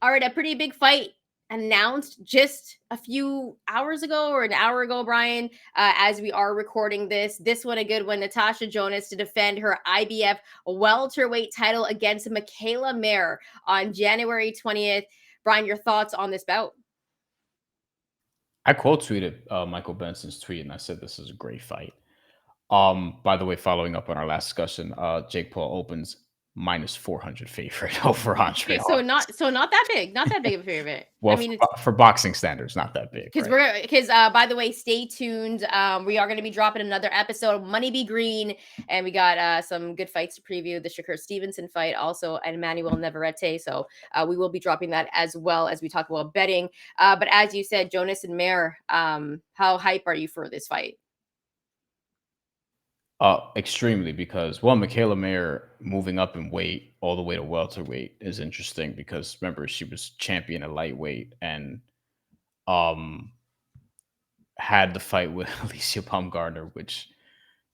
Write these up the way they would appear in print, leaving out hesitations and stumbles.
All right, a pretty big fight announced just a few hours ago or an hour ago, Bryan, as we are recording this. This one, a good one. Natasha Jonas to defend her IBF welterweight title against Mikaela Mayer on January 20th. Bryan, your thoughts on this bout? I quote tweeted Michael Benson's tweet and I said this is a great fight. By the way, following up on our last discussion, Jake Paul opens -400 favorite over Andre Okay, so Hall. not that big, not that big of a favorite. I Well, mean, it's for boxing standards, not that big, because right? by the way, stay tuned. We are going to be dropping another episode of Money Be Green, and we got some good fights to preview. The Shakur Stevenson fight, also, and Emmanuel Navarrete. So we will be dropping that as well as we talk about betting. But as you said, Jonas and Mayer, how hype are you for this fight? Extremely, because one, Mikaela Mayer moving up in weight all the way to welterweight is interesting because remember she was champion at lightweight and um had the fight with Alicia Baumgardner, which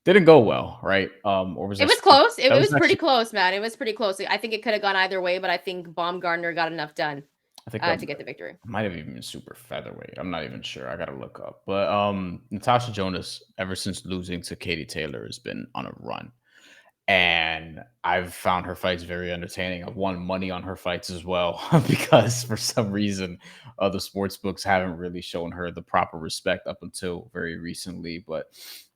didn't go well, right? Or was It that was close. It that was was pretty actually close, man. It was pretty close. I think it could have gone either way, but I think Baumgartner got enough done I think to get the victory. might have even been super featherweight. I'm not even sure. I gotta look up. But Natasha Jonas, ever since losing to Katie Taylor, has been on a run. And I've found her fights very entertaining. I've won money on her fights as well because for some reason the sports books haven't really shown her the proper respect up until very recently. But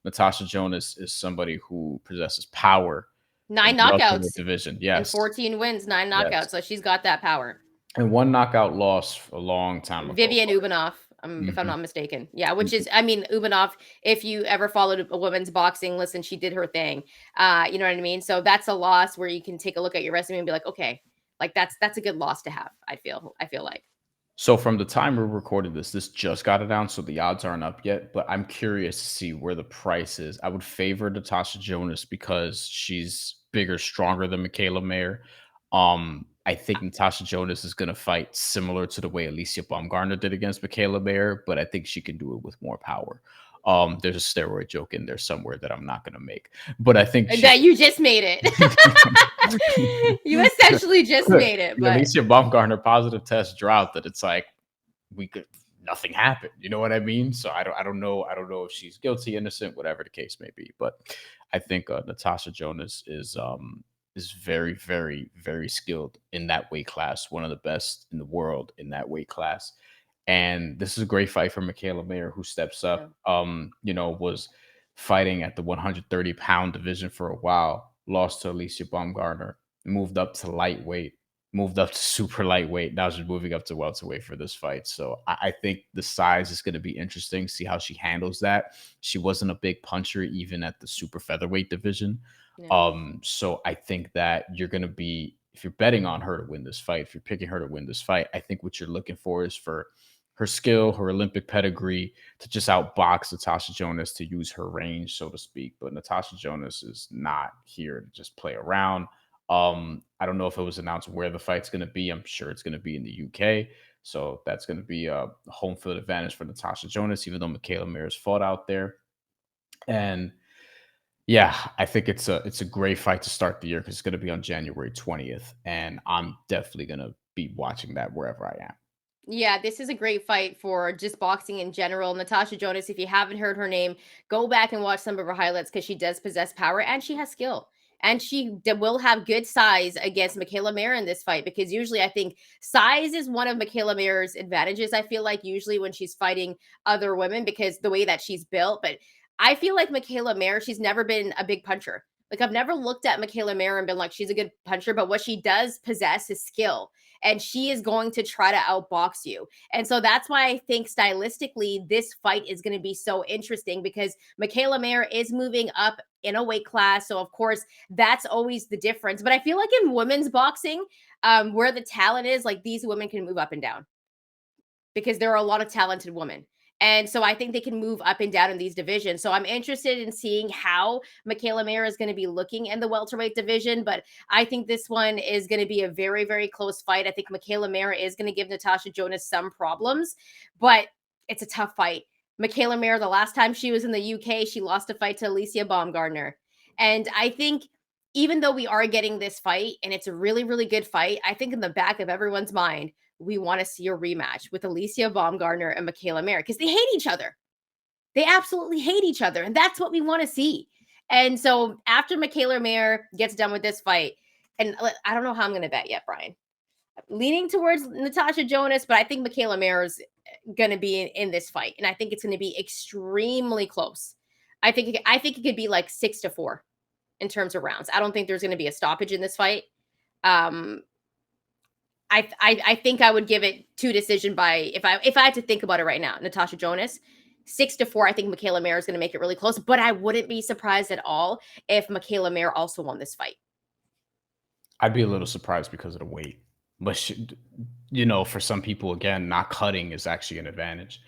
Natasha Jonas is somebody who possesses power in Nine the welterweight knockouts division. and Yes, 14 wins, nine yes, knockouts. So she's got that power. and one knockout loss a long time ago. Vivian Ubanoff, if I'm Mhm, not mistaken. Yeah, which mhm. is, I mean, Ubanoff, if you ever followed a women's boxing, listen, she did her thing. You know what I mean? So that's a loss where you can take a look at your resume and be like, okay, like that's a good loss to have, I feel like. So from the time we're recording this, this just got announced, so the odds aren't up yet. But I'm curious to see where the price is. I would favor Natasha Jonas because she's bigger, stronger than Mikaela Mayer. I think Natasha Jonas is going to fight similar to the way Alicia Baumgardner did against Mikaela Mayer, but I think she can do it with more power. There's a steroid joke in there somewhere that I'm not going to make, but I think she. That you just made it. You essentially just made it, The but Alicia Baumgartner positive test dropped that it's like we could nothing happened. You know what I mean? So I don't know if she's guilty, innocent, whatever the case may be. But I think Natasha Jonas is very, very, very skilled in that weight class, one of the best in the world in that weight class. And this is a great fight for Mikaela Mayer, who steps yeah. up. Was fighting at the 130-pound division for a while, lost to Alicia Baumgartner, moved up to lightweight, moved up to super lightweight. Now she's moving up to welterweight for this fight. So I think the size is going to be interesting. See how she handles that. She wasn't a big puncher even at the super featherweight division. Yeah. So I think that you're going to be, if you're betting on her to win this fight, if you're picking her to win this fight, I think what you're looking for is for her skill, her Olympic pedigree to just outbox Natasha Jonas, to use her range, so to speak. But Natasha Jonas is not here to just play around. I don't know if it was announced where the fight's going to be. I'm sure it's going to be in the UK. So that's going to be a home field advantage for Natasha Jonas, even though Mikaela Mayer's fought out there. And yeah, I think it's a great fight to start the year because it's going to be on January 20th, and I'm definitely going to be watching that wherever I am. Yeah, this is a great fight for just boxing in general. Natasha Jonas, if you haven't heard her name, go back and watch some of her highlights because she does possess power and she has skill. And will have good size against Mikaela Mayer in this fight because usually I think size is one of Mikaela Mayer's advantages. I feel like usually when she's fighting other women because the way that she's built. But I feel like Mikaela Mayer, she's never been a big puncher. Like I've never looked at Mikaela Mayer and been like, she's a good puncher, but what she does possess is skill and she is going to try to outbox you. And so that's why I think stylistically this fight is going to be so interesting because Mikaela Mayer is moving up in a weight class. So of course that's always the difference. But I feel like in women's boxing, where the talent is, like these women can move up and down because there are a lot of talented women. And so I think they can move up and down in these divisions. So I'm interested in seeing how Mikaela Mayer is going to be looking in the welterweight division. But I think this one is going to be a very, very close fight. I think Mikaela Mayer is going to give Natasha Jonas some problems, but it's a tough fight. Mikaela Mayer, the last time she was in the UK, she lost a fight to Alicia Baumgardner. And I think even though we are getting this fight and it's a really, really good fight, I think in the back of everyone's mind, we want to see a rematch with Alicia Baumgardner and Mikaela Mayer because they hate each other. They absolutely hate each other, and that's what we want to see. And so after Mikaela Mayer gets done with this fight, and I don't know how I'm going to bet yet, Bryan. Leaning towards Natasha Jonas, but I think Mikaela Mayer is going to be in this fight, and I think it's going to be extremely close. I think it could be like 6-4 in terms of rounds. I don't think there's going to be a stoppage in this fight. I think I would give it 2 decision by if I had to think about it right now. Natasha Jonas, 6-4. I think Mikaela Mayer is going to make it really close, but I wouldn't be surprised at all if Mikaela Mayer also won this fight. I'd be a little surprised because of the weight, but you know, for some people, again, not cutting is actually an advantage.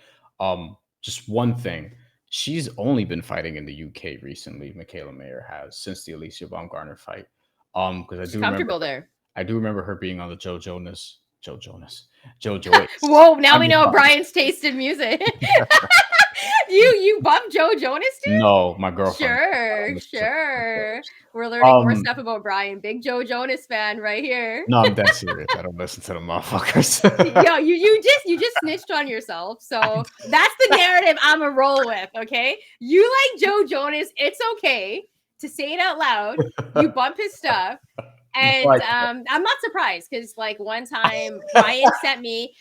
Just one thing. She's only been fighting in the UK recently. Mikaela Mayer has since the Alicia Baumgardner fight. Because She's comfortable there. I do remember her being on the Joe Joyce. Whoa! Now we know Bryan's taste in music. You bump Joe Jonas, dude? No, my girlfriend. Sure. We're learning more stuff about Bryan. Big Joe Jonas fan right here. No, I'm dead serious. I don't listen to the motherfuckers. Yo, you just snitched on yourself. So that's the narrative I'm a roll with. Okay, you like Joe Jonas. It's okay to say it out loud. You bump his stuff. And I'm not surprised because like one time Bryan sent me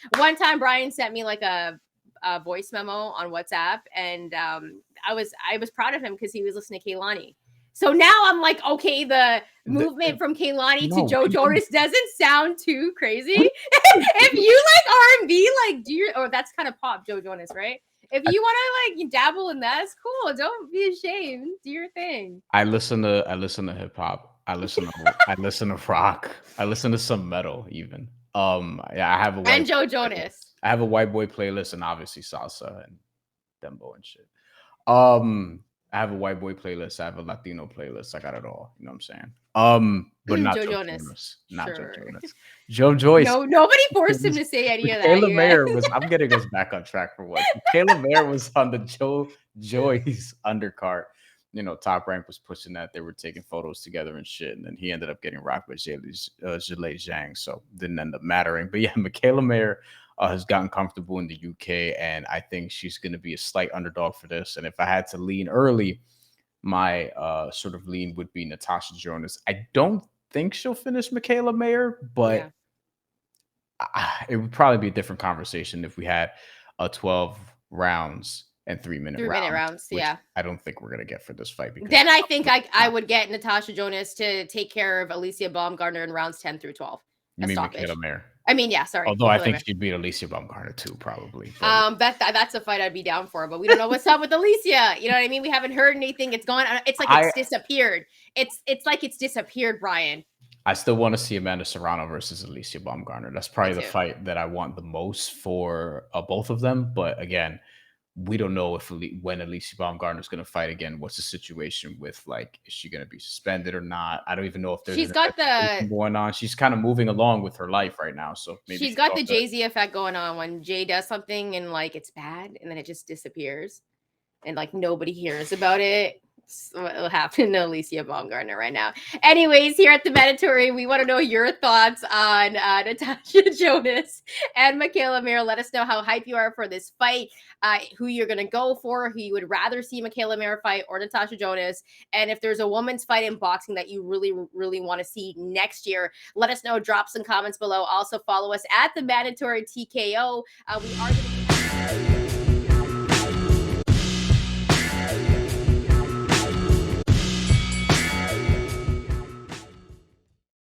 like a voice memo on WhatsApp, and I was proud of him because he was listening to Kaylani. So now I'm like, okay, the movement from Kaylani to Joe Jonas doesn't sound too crazy. If you like R&B, like that's kind of pop, Joe Jonas, right? If you want to like dabble in that, it's cool. Don't be ashamed. Do your thing. I listen to hip hop. I listen to rock. I listen to some metal even. Yeah, I have a Joe Jonas. I have a white boy playlist and obviously salsa and dembo and shit. I have a white boy playlist. I have a Latino playlist. I got it all. You know what I'm saying? But not Joe Jonas. Not Joe Jonas. Joe Joyce. No, nobody forced him to say any of that. Mikaela Mayer was. I'm getting us back on track for what. Mikaela Mayer was on the Joe Joyce undercard. You know, Top Rank was pushing that. They were taking photos together and shit. And then he ended up getting rocked by Zhilei Zhang. So didn't end up mattering. But yeah, Mikaela Mayer has gotten comfortable in the UK. And I think she's going to be a slight underdog for this. And if I had to lean early, my sort of lean would be Natasha Jonas. I don't think she'll finish Mikaela Mayer, but it would probably be a different conversation if we had a 12 rounds and 3-minute rounds. Yeah. I don't think we're going to get for this fight. Because then I think I would get Natasha Jonas to take care of Alicia Baumgardner in rounds 10 through 12. You mean Mikaela Mayer? I mean, yeah, sorry. Although I think she'd beat Alicia Baumgardner too, probably. That's a fight I'd be down for, but we don't know what's up with Alicia. You know what I mean? We haven't heard anything. It's gone. It's like it's disappeared. It's like it's disappeared, Bryan. I still want to see Amanda Serrano versus Alicia Baumgardner. That's probably the fight that I want the most for both of them. But again, we don't know when Alicia Baumgardner is going to fight again. What's the situation with, like, is she going to be suspended or not? I don't even know if there's she's got the going on. She's kind of moving along with her life right now. So maybe she's got the Jay-Z effect going on when Jay does something and like it's bad and then it just disappears and like nobody hears about it. What will happen to Alicia Baumgardner right now? Anyways, here at TheMandatory, we want to know your thoughts on Natasha Jonas and Mikaela Mayer. Let us know how hype you are for this fight, who you're going to go for, who you would rather see Mikaela Mayer fight or Natasha Jonas. And if there's a woman's fight in boxing that you really, really want to see next year, let us know. Drop some comments below. Also follow us at TheMandatory TKO. We are going to